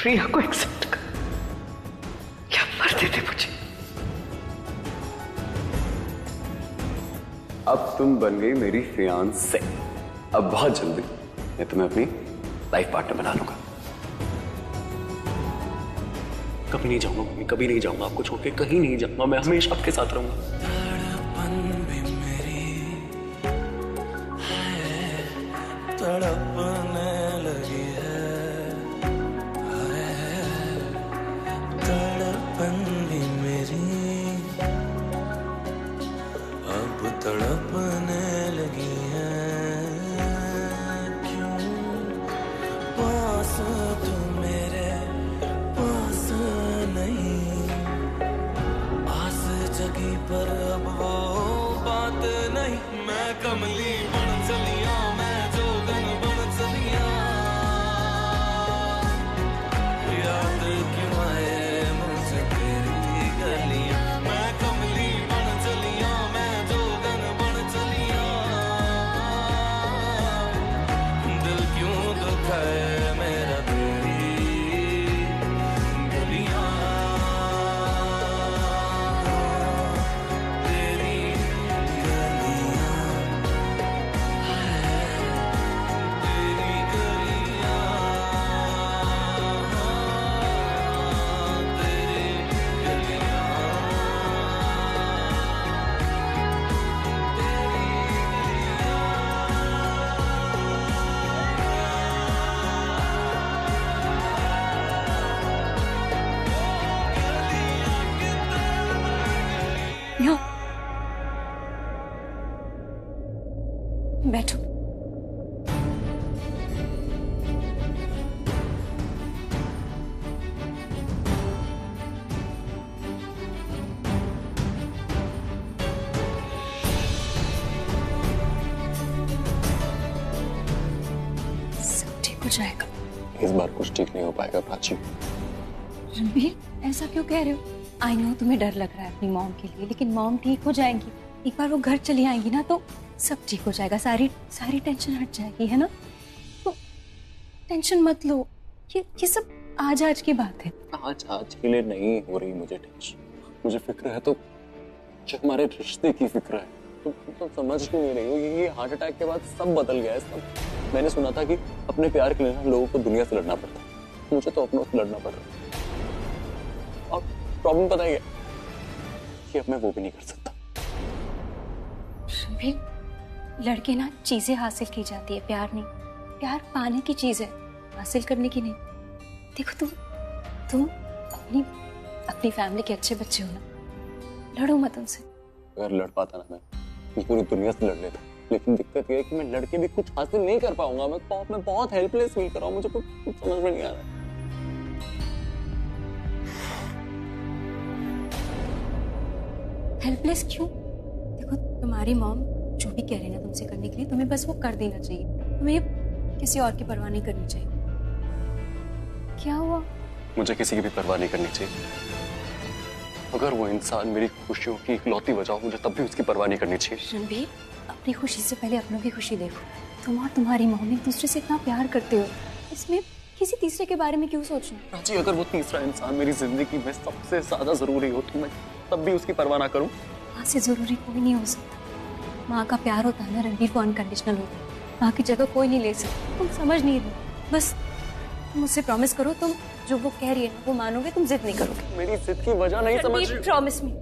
प्रिया को एक्सेप्ट कर, क्या मर देते मुझे। अब तुम बन गई मेरी फियांसे। अब बहुत जल्दी मैं तुम्हें अपनी लाइफ पार्टनर बना लूंगा। कभी नहीं जाऊंगा मम्मी, कभी नहीं जाऊंगा आपको छोड़ के, कहीं नहीं जाऊंगा, मैं हमेशा आपके साथ रहूंगा। तड़पने लगी है, तड़पन भी मेरी अब तड़पने लगी है। क्यों पास तू मेरे पास नहीं, आस जगी पर अब वो बात नहीं। मैं कमली बन चलिया, मैं जोगन बन चलिया, याद क्यों आए मुझे तेरी गलियां। मैं कमली बन चलिया, मैं जोगन बन चलिया, दिल क्यों दुखाए मेरा तेरी गलियां, तेरी गलियां, तेरी गलियां, तेरी गलियां। यहाँ बैठो। सब ठीक हो जाएगा। इस बार कुछ ठीक नहीं हो पाएगा प्राची। रणबीर, ऐसा क्यों कह रहे हो? आई नो तुम्हें डर लग रहा है अपनी मॉम के लिए, लेकिन मॉम ठीक हो जाएंगी। एक बार वो घर चली आएंगी ना तो सब ठीक हो जाएगा, सारी सारी टेंशन हट जाएगी, है ना? तो टेंशन मत लो, ये सब आज की बात है। आज के लिए नहीं हो रही मुझे टेंशन। मुझे फिक्र है तो ये हमारे रिश्ते की फिक्र है। तुम समझ क्यों नहीं रही हो? ये हार्ट अटैक के बाद सब बदल गया है सब। मैंने सुना था कि अपने प्यार के लिए ना लोगों को दुनिया से लड़ना पड़ता है, मुझे तो अपनों से लड़ना पड़ रहा है। और प्रॉब्लम पता है कि अब मैं वो भी नहीं कर सकता। रणबीर, लड़के ना चीजें हासिल की जाती है, प्यार नहीं। प्यार पाने की चीज है, हासिल करने की नहीं। देखो तुम अपनी फैमिली के अच्छे बच्चे हो ना, लड़ो मत उनसे। अगर लड़ पाता ना मैं पूरी दुनिया से लड़ लेता, लेकिन दिक्कत ये है कि मैं लड़के भी कुछ हासिल नहीं कर पाऊंगा। मैं बहुत हेल्पलेस फील कर रहा हूँ, मुझे कुछ समझ में नहीं आ रहा है। हेल्पलेस क्यों? देखो तुम्हारी मॉम जो भी कह रही है ना तुमसे करने के लिए, तुम्हें बस वो कर देना चाहिए। तुम्हें किसी और की परवाह नहीं करनी चाहिए। क्या हुआ? मुझे किसी की भी परवाह नहीं करनी चाहिए। अगर वो इंसान मेरी खुशियों की इकलौती वजह हो, मुझे तब भी उसकी परवाह नहीं करनी चाहिए। रणबीर, अपनी खुशी से पहले अपनों की खुशी देखो। तुम और तुम्हारी मॉम एक दूसरे से इतना प्यार करते हो, इसमें किसी तीसरे के बारे में क्यों सोचना? प्राची, अगर वो तीसरा इंसान मेरी जिंदगी में सबसे ज्यादा जरूरी हो तो मैं तब भी उसकी परवाह ना करूं। माँ से जरूरी कोई नहीं हो सकता। माँ का प्यार होता है ना रणबीर, को अनकंडीशनल होता है। माँ की जगह कोई नहीं ले सकता। तुम समझ नहीं रहे। बस तुम मुझसे प्रॉमिस करो, तुम जो वो कह रही है ना वो मानोगे, तुम जिद नहीं करोगे। मेरी जिद की वजह नहीं समझ रही। Promise me.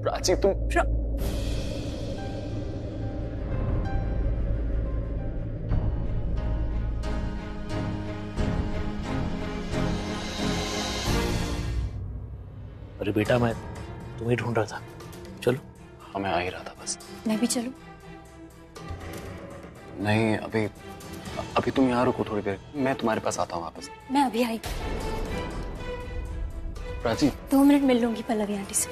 प्राची तुम अरे बेटा, मैं तुम्हें ढूंढ रहा था। चलो। हाँ, मैं आ ही रहा था बस। मैं भी चलूं? नहीं, अभी तुम यहाँ रुको थोड़ी देर, मैं तुम्हारे पास आता हूँ वापस। मैं अभी आई। प्राची 2 मिनट मिल लूंगी पल्लवी आंटी से।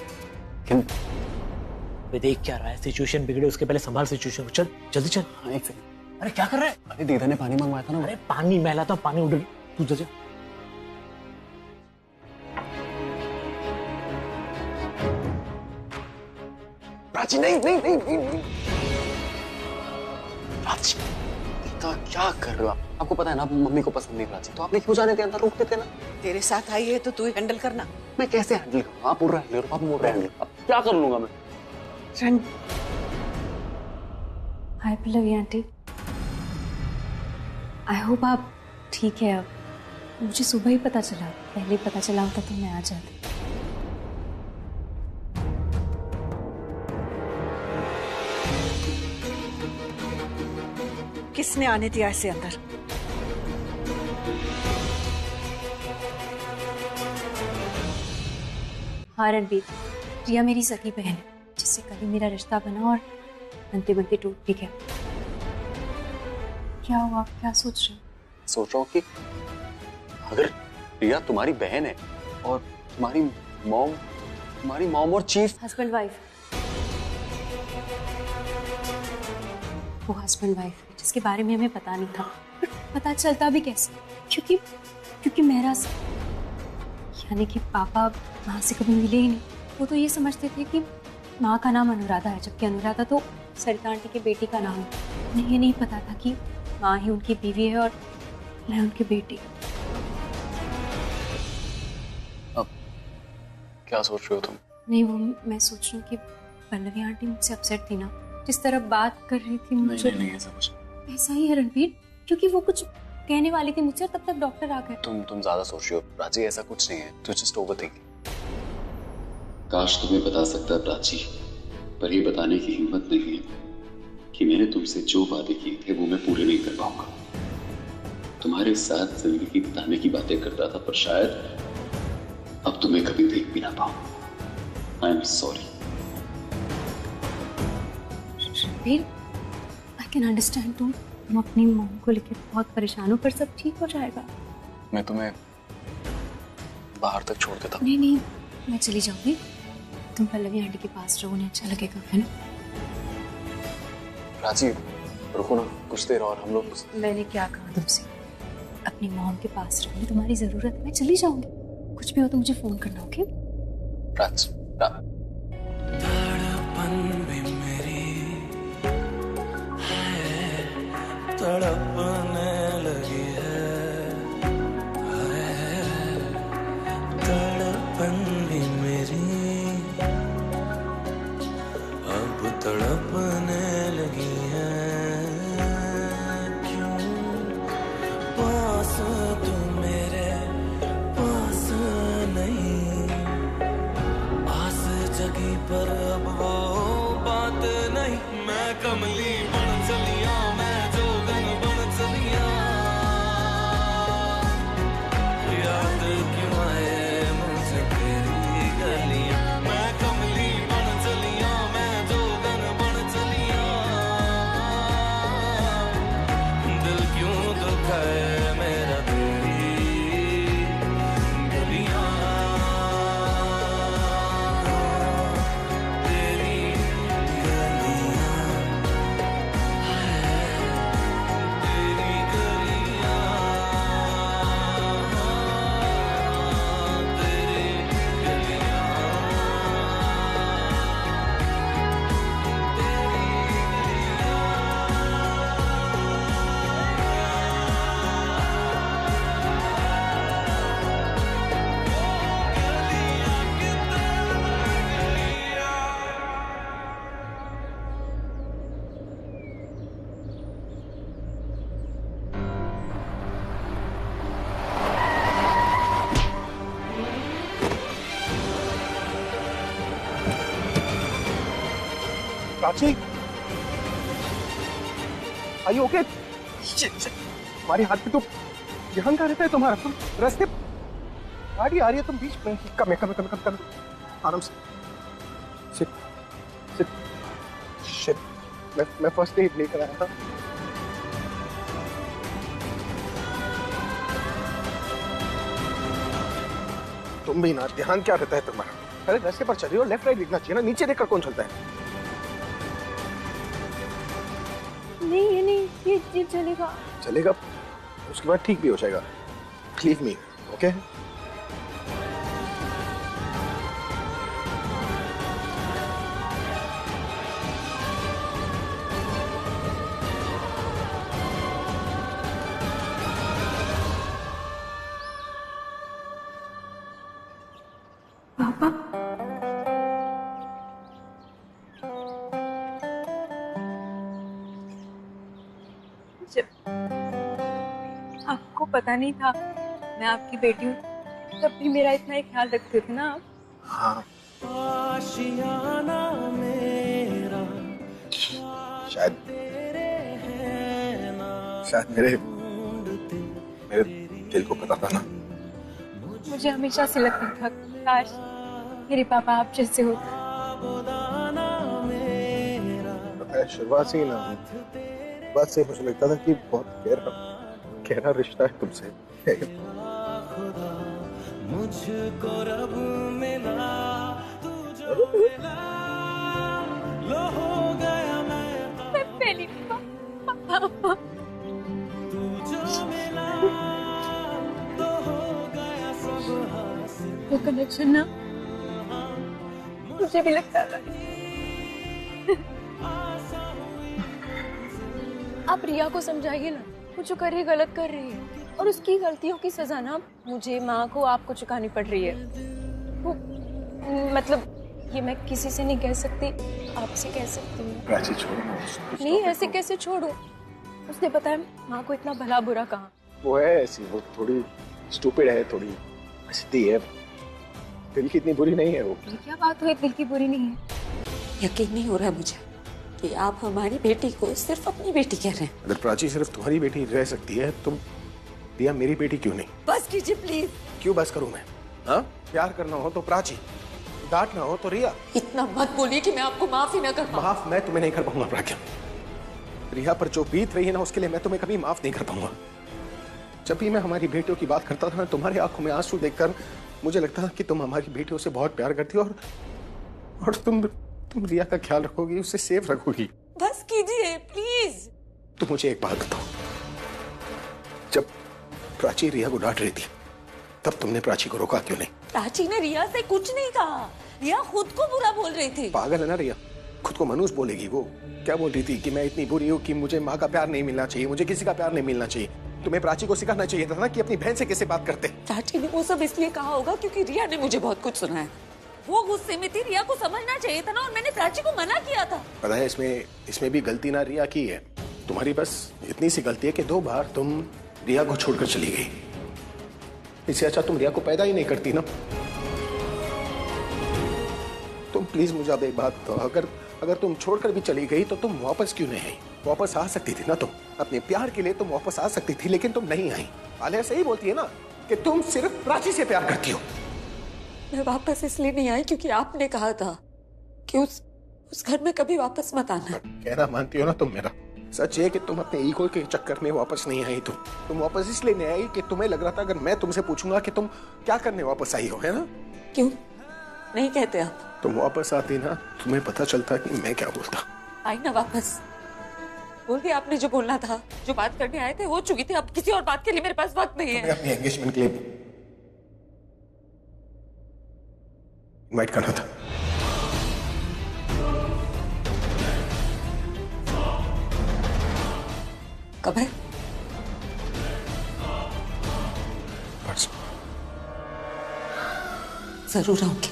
वे देख क्या रहा है? सिचुएशन बिगड़े उसके पहले संभाल सिचुएशन को। चल जल्दी चल। हाँ, एक सेकंड। अरे क्या कर रहा है? अरे दीदा ने पानी मंगवाया था ना। अरे पानी मैं लाता हूँ, पानी उड़। तू जा। प्राची नहीं नहीं नहीं, नहीं, नहीं। प्राची अमृता क्या कर रहे हो आप? आपको पता है ना मम्मी को पसंद नहीं प्राची, तो आपने क्यों जाने दिया अंदर? रोक देते ना। तेरे साथ आई है तो तू ही हैंडल करना। मैं कैसे हैंडल करूँ? आप बोल रहे हैंडल, आप बोल रहे हैंडल, अब क्या कर लूंगा मैं? हाय पल्लवी आंटी, आई होप आप ठीक है। अब मुझे सुबह ही पता चला, पहले पता चला होता तो मैं आ जाती। किसने आने दिया इसे अंदर? हाँ रणबीर, प्रिया मेरी सगी बहन है, जिससे कल ही मेरा रिश्ता बना और बनते बनते टूट भी गया। क्या हुआ, क्या सोच रहे हो? सोच रहा हूँ कि अगर प्रिया तुम्हारी बहन है और तुम्हारी मॉम और चीफ हस्बैंड वाइफ, वो हस्बैंड वाइफ है जिसके बारे में हमें पता नहीं था। पर पता चलता भी कैसे? क्योंकि मेरा यानी कि पापा माँ से कभी मिले ही नहीं। वो तो ये समझते थे कि माँ का नाम अनुराधा है, जबकि अनुराधा तो सरिता आंटी की बेटी का नाम है। उन्हें ये नहीं पता था कि माँ ही उनकी बीवी है और मैं उनकी बेटी। अब क्या सोच रहे हो तुम? नहीं, वो मैं सोच रही हूँ कि पल्लवी आंटी मुझसे अपसेट थी ना, जिस तरह बात कर रही थी मुझे। नहीं ऐसा कुछ ऐसा ही है रणबीर, क्योंकि वो कुछ कहने वाली थी मुझसे, तब तक डॉक्टर आ गए। तुम ज्यादा सोच रही हो प्राची, ऐसा कुछ नहीं है, तू जस्ट ओवरथिंकिंग। काश तुम्हें बता सकता प्राची, पर ये बताने की हिम्मत नहीं है कि मैंने तुमसे जो वादे किए थे वो मैं पूरे नहीं कर पाऊंगा। तुम्हारे साथ जिंदगी बिताने की बातें करता था, पर शायद अब तुम्हें कभी देख भी ना पाऊं। I am sorry. Ranbir, I can understand. तुम अपनी मॉम को लेकर बहुत परेशान हो, पर सब ठीक हो जाएगा। मैं तुम्हें बाहर तक छोड़ देता हूँ। नहीं, मैं चली जाऊंगी। तुम पल्लवी आंटी के पास रहो, उन्हें अच्छा लगेगा, है ना? प्राची रुको ना कुछ देर और, हम लोग। मैंने क्या कहा तुमसे? अपनी मॉम के पास रहो, तुम्हारी जरूरत है। मैं चली जाऊंगी, कुछ भी हो तो मुझे फोन करना, ओके? धड़पन भी मेरी है, तड़पने लगी है, तड़पन भी मेरी अब तड़पने लगी है। क्यों पास तू मेरे पास नहीं, आस जगी पर अब वो बात नहीं। मैं कमली बन चलिया, मैं जोगन बन चलिया, याद क्यों आए मुझे तेरी गलियां। मैं कमली बन चलिया, मैं जोगन बन चलिया, दिल क्यों दुखाए मेरा तेरी गलियां, तेरी गलियां, तेरी गलियां, तेरी गलियां। Prachi, are you okay? हमारे हाथ पे तो ध्यान कहाँ रहता है तुम्हारा? तुम रास्ते गाड़ी आ रही है, तुम बीच में। कम आराम से। सिट। शिट, मैं फर्स्ट एड लेकर आया था। तुम भी ना, ध्यान क्या रहता है तुम्हारा? अरे रास्ते पर चल रही हो, लेफ्ट राइट देखना चाहिए ना, नीचे देखकर कौन चलता है? नहीं, ये चलेगा। उसके बाद ठीक भी हो जाएगा। Leave me, okay? पापा जब आपको पता नहीं था मैं आपकी बेटी हूँ, तब भी मेरा इतना ही ख्याल रखते थे ना आप? हाँ आशियाना मेरा शायद मेरे दिल को पता था ना। मुझे हमेशा से लगता था काश मेरे पापा आप जैसे होते। पता है शुरुआत से ही ना, बात से मुझे लगता था कि बहुत गहरा रिश्ता है तुमसे। मुझको रब मिला तुझको मिला लो हो गया मैं पहली पापा तू जो मिला तो हो गया सब हासिल वो कनेक्शन ना मुझे भी लगता था। आप रिया को समझाइए ना, वो जो कर रही है गलत कर रही है और उसकी गलतियों की सजा ना मुझे, माँ को, आपको चुकानी पड़ रही है। वो मतलब ये मैं किसी से नहीं कह सकती, आपसे कह सकती हूँ। प्राची छोड़ो ना। नहीं ऐसे कैसे छोड़ो, उसने पता है माँ को इतना भला बुरा कहा। वो है ऐसी, वो थोड़ी स्टूपिड है, थोड़ी सीधी है, दिल की इतनी बुरी नहीं है वो। ये क्या बात हुई, दिल की बुरी नहीं है? यकीन नहीं हो रहा है मुझे कि आप हमारी बेटी को सिर्फ अपनी बेटी कह रहे हैं। अगर प्राची सिर्फ तुम्हारी बेटी रह सकती है तो रिया मेरी बेटी क्यों नहीं? बस कीजिए प्लीज। क्यों बस करूं मैं? हाँ, प्यार करना हो तो प्राची, डांटना हो तो रिया। इतना मत बोलिए कि मैं आपको माफ ही ना कर पाऊं। माफ मैं तुम्हें नहीं कर पाऊंगा प्राज्ञा। रिया पर जो बीत रही है ना, उसके लिए मैं तुम्हें कभी माफ नहीं कर पाऊंगा। जब भी मैं हमारी बेटियों की बात करता था ना, तुम्हारी आंखों में आंसू देखकर मुझे लगता था कि तुम हमारी बेटियों से बहुत प्यार करती हो और तुम रिया का ख्याल रखोगी, उसे सेफ रखोगी। बस कीजिए प्लीज। तो मुझे एक बात बताओ, जब प्राची रिया को डांट रही थी तब तुमने प्राची को रोका क्यों नहीं? प्राची ने रिया से कुछ नहीं कहा, रिया खुद को बुरा बोल रही थी। पागल है ना रिया, खुद को मनुष्य बोलेगी। वो क्या बोल रही थी कि मैं इतनी बुरी हूँ कि मुझे माँ का प्यार नहीं मिलना चाहिए, मुझे किसी का प्यार नहीं मिलना चाहिए। तुम्हें प्राची को सिखाना चाहिए था ना कि अपनी बहन से कैसे बात करते। प्राची ने वो सब इसलिए कहा होगा क्योंकि रिया ने मुझे बहुत कुछ सुनाया। वो गुस्से में थी, रिया को समझना चाहिए था ना, और मैंने प्राची को मना किया था। पता है इसमें भी गलती ना रिया की है, तुम्हारी बस इतनी सी गलती है कि 2 बार तुम रिया को छोड़कर चली गई। इससे अच्छा तुम रिया को पैदा ही नहीं करती ना। तुम प्लीज मुझे अब एक बात बताओ, अगर तुम छोड़कर भी चली गई तो तुम वापस क्यों नहीं आई? वापस आ सकती थी ना, तुम अपने प्यार के लिए तुम वापस आ सकती थी, लेकिन तुम नहीं आई। आलिया सही बोलती है ना कि तुम सिर्फ प्राची से प्यार करती हो। मैं वापस इसलिए नहीं आई क्योंकि आपने कहा था कि उस घर में कभी वापस मत आना। कहना मानती हो ना तुम मेरा? सच है कि तुम अपने ईगो के चक्कर में वापस नहीं आई। तुम वापस इसलिए नहीं आई कि तुम्हें लग रहा था अगर मैं तुमसे पूछूंगा कि तुम क्या करने वापस आई हो, है ना? क्यों नहीं कहते आप? तुम वापस आती ना, तुम्हें पता चलता कि मैं क्या बोलता। आई ना वापस, बोल दिया आपने जो बोलना था, जो बात करने आए थे हो चुकी थी। अब किसी और बात के लिए मेरे पास वक्त नहीं है। अपनी एंगेजमेंट के लिए इनवाइट करना था। कब है? जरूर आऊंगी।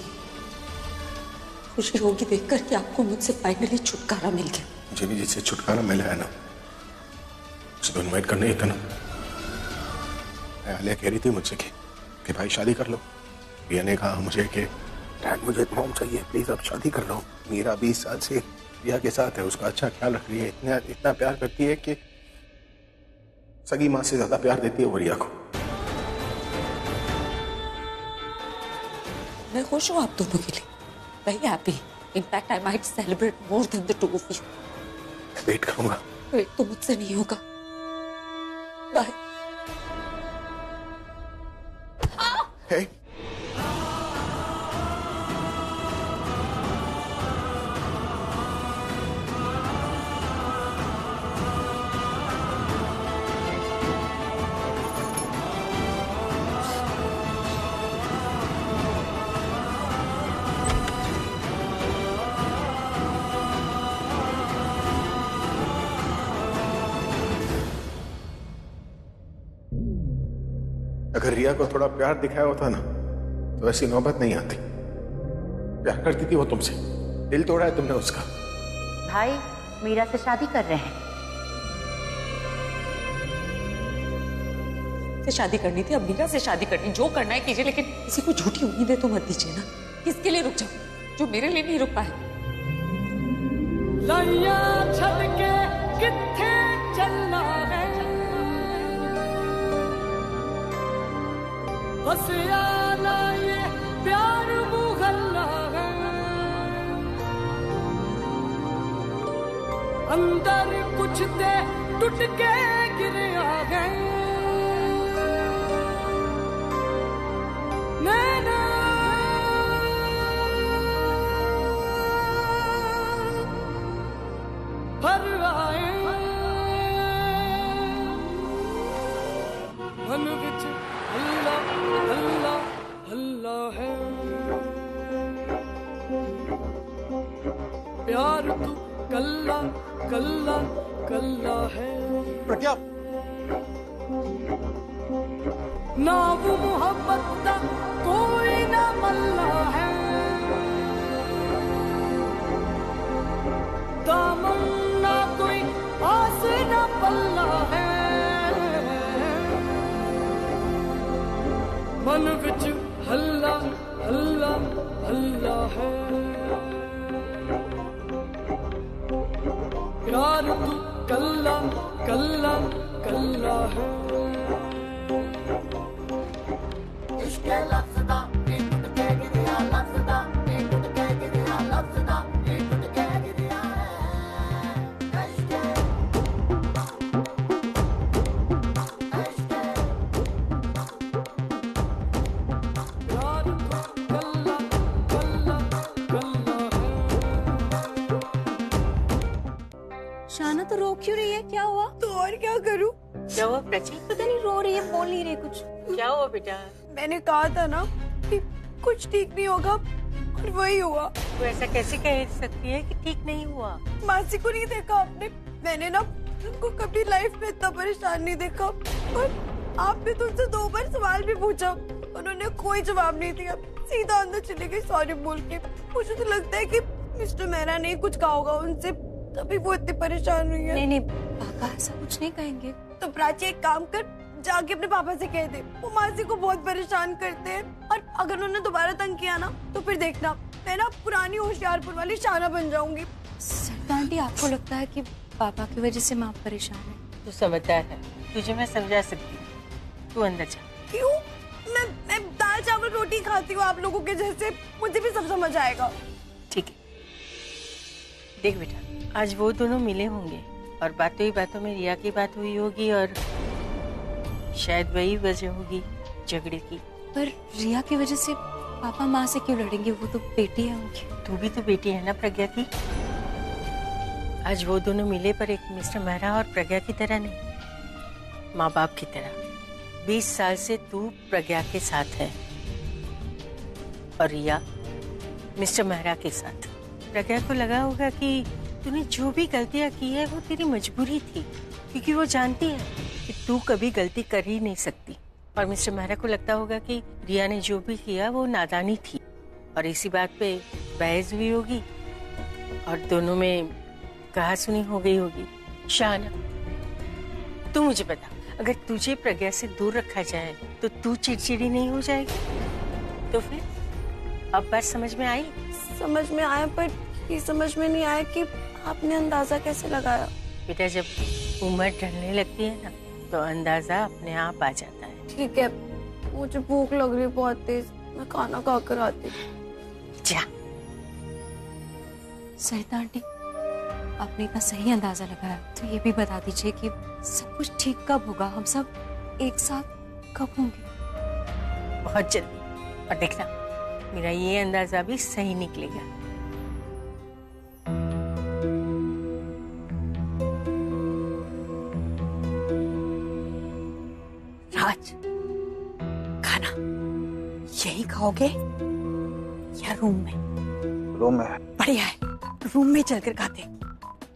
खुशी होगी देखकर कि आपको मुझसे फाइनली छुटकारा मिल गया। मुझे भी जिससे छुटकारा मिला है ना, उसे तो इनवाइट करना ही था ना। आलिया कह रही थी मुझसे कि भाई शादी कर लो। रिया ने कहा मुझे कि डैड मुझे मॉम चाहिए, प्लीज अब शादी कर लो। मीरा 20 साल से रिया के साथ है, उसका अच्छा ख्याल रख रही है, इतना प्यार करती है कि सगी माँ से ज्यादा प्यार देती है वो रिया को। मैं खुश हूँ आप दोनों के लिए, very happy. In fact I might celebrate more than the 2 of you। Wait करूंगा। वेट तो मुझसे नहीं होगा। बाय। Hey. अगर रिया को थोड़ा प्यार दिखाया होता ना तो ऐसी नौबत नहीं आती। प्यार करती थी वो तुमसे, दिल तोड़ा है तुमने उसका। भाई मीरा से शादी कर रहे हैं। से शादी करनी थी, अब मीरा से शादी करनी, जो करना है कीजिए, लेकिन किसी को झूठी उम्मीदें तो मत दीजिए ना। किसके लिए रुक जाओ जो मेरे लिए नहीं रुक पाए। लाइया छड़ के किथे चलना है, बस आना ये प्यार मुगल्ला है, अंदर कुछ दे टूट के गिर आ गए, नैना भर आए, मन विच अल्लाह अल्लाह अल्लाह है, प्यार तू कल्ला कल्ला कल्ला है। प्रज्ञा, ना वो मोहब्बत दा कोई ना मल्ला है, दामन ना कोई आस ना पल्ला है, मन विच हल्ला हल्ला हल्ला है, प्यार तू कल्ला कल्ला कल्ला है। शाना तो रो क्यों रही है? क्या हुआ? तो और क्या करूं? क्या हुआ प्राची? पता नहीं, रो रही है, बोल नहीं रही कुछ। क्या हुआ बेटा? मैंने कहा था ना कि कुछ ठीक नहीं होगा, और वही हुआ। तू ऐसा कैसे कह सकती है कि ठीक नहीं हुआ? मासी को नहीं देखा आपने? मैंने ना उनको कभी लाइफ में इतना परेशान नहीं देखा, और आपने तो उनसे 2 बार सवाल भी पूछा, उन्होंने कोई जवाब नहीं दिया, सीधा अंदर चली गई सॉरी बोल के। मुझे तो लगता है कि मिस्टर मेहरा ने कुछ कहा होगा उनसे, तभी वो इतनी परेशान हुई है। नहीं पापा ऐसा कुछ नहीं कहेंगे। तो प्राची एक काम कर, जाके अपने पापा से कह दे, वो मासी को बहुत परेशान करते हैं, और अगर उन्होंने दोबारा तंग किया ना तो फिर देखना मैं ना पुरानी होशियारपुर वाली शाना बन जाऊंगी। सरिता आंटी, आपको लगता है कि पापा की वजह से माँ परेशान है? तू समझदार है, तुझे मैं समझा सकती हूँ। तू अंदर जा। क्यों? मैं दाल चावल रोटी खाती हूँ आप लोगों के जैसे, मुझे भी सब समझ आएगा। ठीक है, देख बेटा, आज वो दोनों मिले होंगे और बातों ही बातों में रिया की बात हुई होगी, और शायद वही वजह होगी झगड़े की। पर रिया की वजह से पापा माँ से क्यों लड़ेंगे? वो तो बेटी है उनकी। तू भी तो बेटी है ना प्रज्ञा की। आज वो दोनों मिले, पर एक मिस्टर मेहरा और प्रज्ञा की तरह नहीं, माँ बाप की तरह। 20 साल से तू प्रज्ञा के साथ है और रिया मिस्टर मेहरा के साथ। प्रज्ञा को लगा होगा कि तूने जो भी गलतियां की है वो तेरी मजबूरी थी, क्योंकि वो जानती है कि तू कभी गलती कर ही नहीं सकती। और मिस्टर मेहरा को लगता होगा कि रिया ने जो भी किया वो नादानी थी, और इसी बात पे बहस हुई होगी और दोनों में कहा सुनी हो गई होगी। शाना, तू मुझे बता, अगर तुझे प्रज्ञा से दूर रखा जाए तो तू चिड़चिड़ी नहीं हो जाएगी? तो फिर अब बात समझ में आई? समझ में आया, पर ये समझ में नहीं आया कि आपने अंदाजा कैसे लगाया। बेटा, जब उम्र ढलने लगती है ना तो अंदाजा अपने आप आ जाता है। ठीक है, मुझे भूख लग रही है बहुत तेज, मैं खाना खा कर आती हूँ। जा। सरिता आंटी, आपने इतना सही अंदाजा लगाया, तो ये भी बता दीजिए कि सब कुछ ठीक कब होगा? हम सब एक साथ कब होंगे? बहुत जल्दी। और देखना, मेरा ये अंदाजा भी सही निकलेगा। राज, खाना यही खाओगे या रूम में? रूम में। बढ़िया है, रूम में चलकर खाते।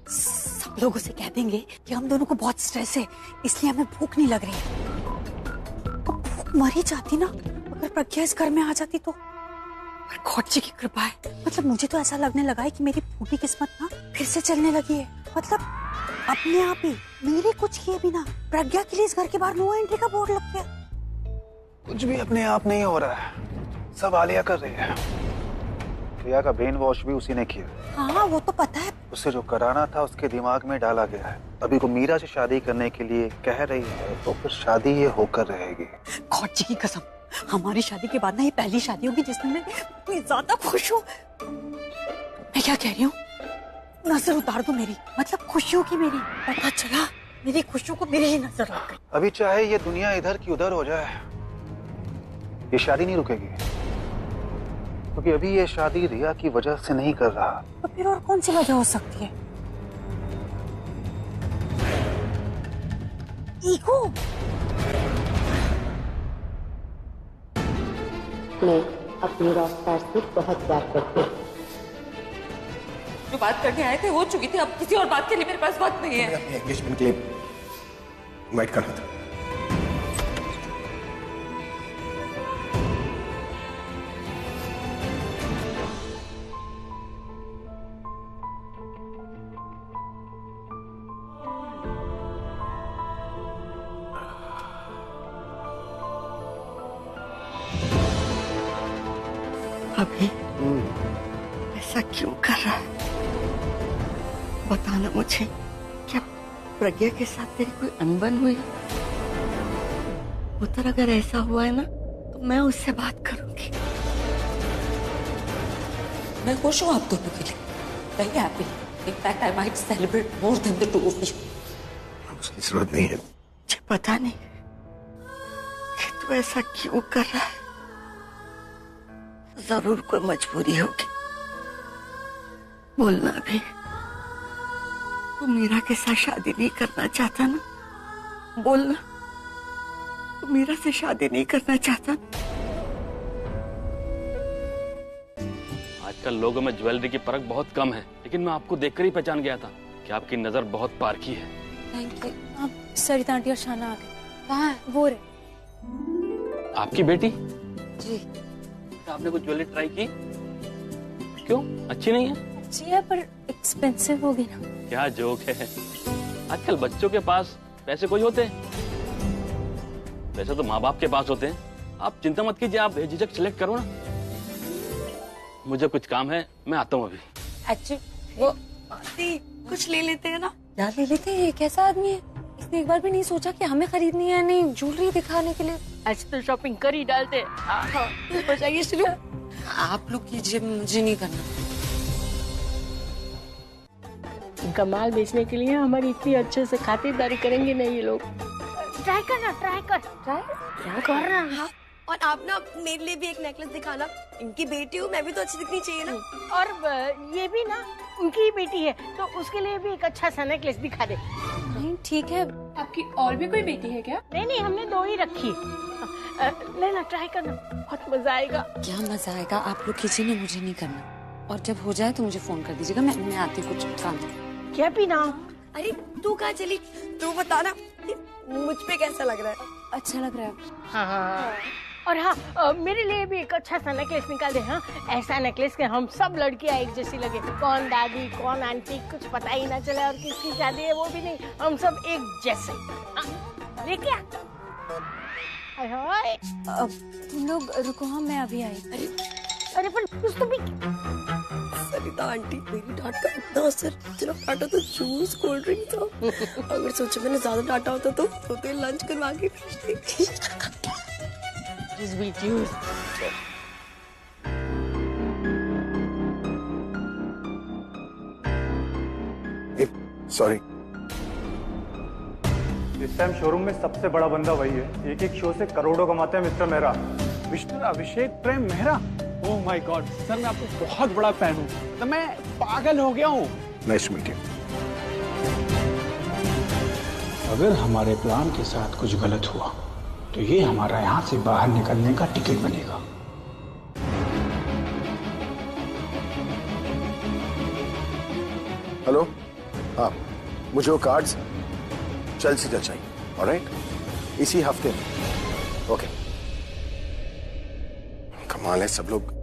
सब लोगों से कह देंगे कि हम दोनों को बहुत स्ट्रेस है, इसलिए हमें भूख नहीं लग रही। तो भूख मर ही जाती ना अगर प्रज्ञा इस घर में आ जाती तो। पर गॉड जी की कृपा है। मतलब मुझे तो ऐसा लगने लगा है कि मेरी फूटी किस्मत ना फिर से चलने लगी है। मतलब अपने आप ही मेरे कुछ किए बिना प्रज्ञा के लिए इस घर के बाहर नो एंट्री का बोर्ड लग गया। कुछ भी अपने आप नहीं हो रहा है, सब आलिया कर रही है। प्रिया का ब्रेन वॉश भी उसी ने किया। हाँ वो तो पता है। उसे जो कराना था उसके दिमाग में डाला गया है। अभी को मीरा से शादी करने के लिए कह रही है तो फिर शादी ये होकर रहेगी। गॉड जी की कसम, हमारी शादी के बाद ना ये पहली शादी होगी जिसमें मैं इतनी ज्यादा खुश हूँ। मैं क्या कह रही हूँ, नजर उतार दो मेरी, मतलब खुशियों की मेरी। पता चला मेरी खुशियों को मेरी ही नजर लग गई। अभी चाहे ये दुनिया इधर की उधर हो जाए, ये शादी नहीं रुकेगी। क्योंकि अभी ये शादी रिया की वजह से नहीं कर रहा। तो फिर और कौन सी वजह हो सकती है? ईगो। मैं अपनी रॉकस्टार से बहुत प्यार करती हूँ। जो बात करने आए थे हो चुकी थी, अब किसी और बात के लिए मेरे पास वक्त नहीं है। अपने एंगेजमेंट के लिए इनवाइट करना था। अभी ऐसा क्यों कर रहा है? बताना मुझे, क्या प्रज्ञा के साथ तेरी कोई अनबन हुई? उत्तर अगर ऐसा हुआ है ना तो मैं उससे बात करूंगी। मैं खुश हूँ आप दोनों के लिए, very happy. In fact, I might celebrate more than the two of you. उसकी जरूरत नहीं है। मुझे पता नहीं कि तू ऐसा क्यों कर रहा है। जरूर कोई मजबूरी होगी। बोलना भी, तू मीरा के साथ शादी नहीं करना चाहता ना? बोलना, तू मीरा से शादी नहीं करना चाहता? आजकल लोगों में ज्वेलरी की परख बहुत कम है, लेकिन मैं आपको देखकर ही पहचान गया था कि आपकी नजर बहुत पारखी है। Thank you. आप सरिता आंटी और शाना आ गए। कहाँ है? वो रे। आपकी बेटी? जी। आपने कुछ ज्वेलरी ट्राई की? क्यों, अच्छी नहीं है? अच्छी है पर एक्सपेंसिव होगी ना। क्या जोक है, आजकल बच्चों के पास पैसे कोई होते हैं? पैसे तो माँ बाप के पास होते हैं। आप चिंता मत कीजिए, आप बेझिझक सिलेक्ट करो ना। मुझे कुछ काम है, मैं आता हूँ अभी। एक्चुअली वो कुछ ले लेते हैं ना। क्या ले लेते हैं? ये कैसा आदमी है, इसने एक बार भी नहीं सोचा कि हमें खरीदनी है नहीं ज्वेलरी दिखाने के लिए। ऐसे तो शॉपिंग कर ही डालते। बताइए शुरू। आप लोग कीजिए, मुझे नहीं करना। इनका माल बेचने के लिए हमारी इतनी अच्छे से खातिरदारी करेंगे नहीं ये लोग। ट्राई करना, ट्राई कर। ट्राई क्या कर रहा है? और आप ना मेरे लिए भी एक नेकलेस दिखाना। इनकी बेटी हूँ, मैं भी तो अच्छी दिखनी चाहिए ना। और ये भी ना उनकी ही बेटी है, तो उसके लिए भी एक अच्छा सा नेकलेस दिखा दे। नहीं ठीक है। आपकी और भी कोई बेटी है क्या? नहीं नहीं, हमने 2 ही रखी। लेना, ट्राई करना, बहुत मजा आएगा। क्या मजा आएगा? आप लोग कीजिए ना, मुझे नहीं करना। और जब हो जाए तो मुझे फोन कर दीजिएगा, मैं आती हूँ, कुछ काम है। क्या पीना? अरे तू कहाँ चली? तू बताना मुझ पे कैसा लग रहा है? अच्छा लग रहा है। हाँ। और हाँ, मेरे लिए भी एक अच्छा सा नेकलेस निकाल दे। हाँ, ऐसा नेकलेस कि हम सब लड़कियां एक जैसी लगे, कौन दादी कौन आंटी कुछ पता ही ना चले, और किसकी शादी है वो भी नहीं, हम सब एक जैसे। लेके आ। तुम लोग रुको, हाँ मैं अभी आई। अरे पर कुछ तो भी। सरिता आंटी, मेरी डांट का इतना असर, सिर्फ डांटा तो जूस कोल्ड ड्रिंक था। अगर सोचो मैंने ज्यादा डांटा होता तो लंच करवा के भेजती। सॉरी। इस टाइम शोरूम में सबसे बड़ा बंदा वही है, एक शो से करोड़ों कमाते हैं mister Mehra. Mister Abhishek Prem Mehra. Oh my God sir, मैं आपको बहुत बड़ा फैन हूँ, तो मैं पागल हो गया हूँ। Nice to meet you. अगर हमारे प्लान के साथ कुछ गलत हुआ तो ये हमारा यहाँ से बाहर निकलने का टिकट बनेगा। हेलो, हाँ मुझे वो कार्ड्स जल्द से जल्द चाहिए। ऑलराइट, इसी हफ्ते में। ओके। कमाल है, सब लोग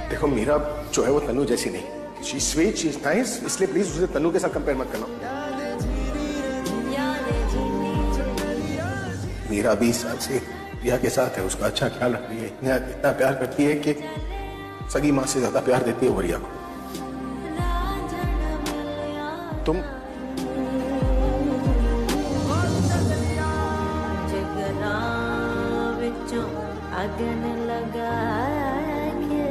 देखो मीरा जो है वो तन्नू जैसी नहीं, she sweet, she is nice, इसलिए प्लीज उसे तन्नू के साथ कंपेयर मत करना। मीरा 20 साल से रिया के साथ है, उसका अच्छा ख्याल रख रही है, इतना प्यार करती है कि सगी माँ से ज्यादा प्यार देती है वो रिया को। तुम अगन लगा के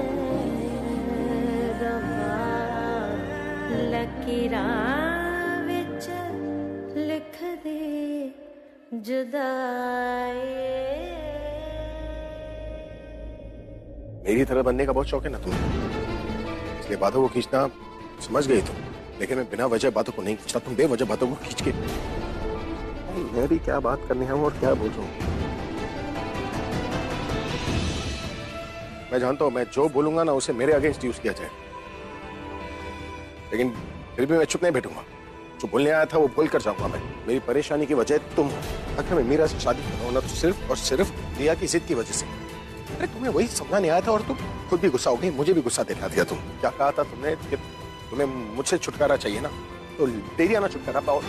लकीरां विच लिख दे जुदाई। मेरी तरह बनने का बहुत शौक है ना तुम्हें, इसलिए बातों को खींचना समझ गई तुम, लेकिन मैं बिना वजह बातों को नहीं खींचता, तुम बेवजह बातों को खींच के। मैं भी क्या बात करनी है और क्या बोल रहा हूँ, मैं जानता हूं मैं जो बोलूंगा ना उसे मेरे अगेंस्ट यूज किया जाए, लेकिन फिर भी मैं चुप नहीं बैठूंगा। जो बोलने आया था वो बोल कर जाऊंगा मैं। मेरी परेशानी की वजह तुम हो। अगर मैं मीरा से शादी कर रहा हूं ना तो सिर्फ और सिर्फ रिया की जिद की वजह से। अरे तुम्हें वही समझाने आया था और तुम खुद भी गुस्सा हो गई, मुझे भी गुस्सा दिला दिया। तुम क्या कहा था तुमने कि तुम्हें मुझसे छुटकारा चाहिए ना, तो दे दिया ना छुटकारा पाओ।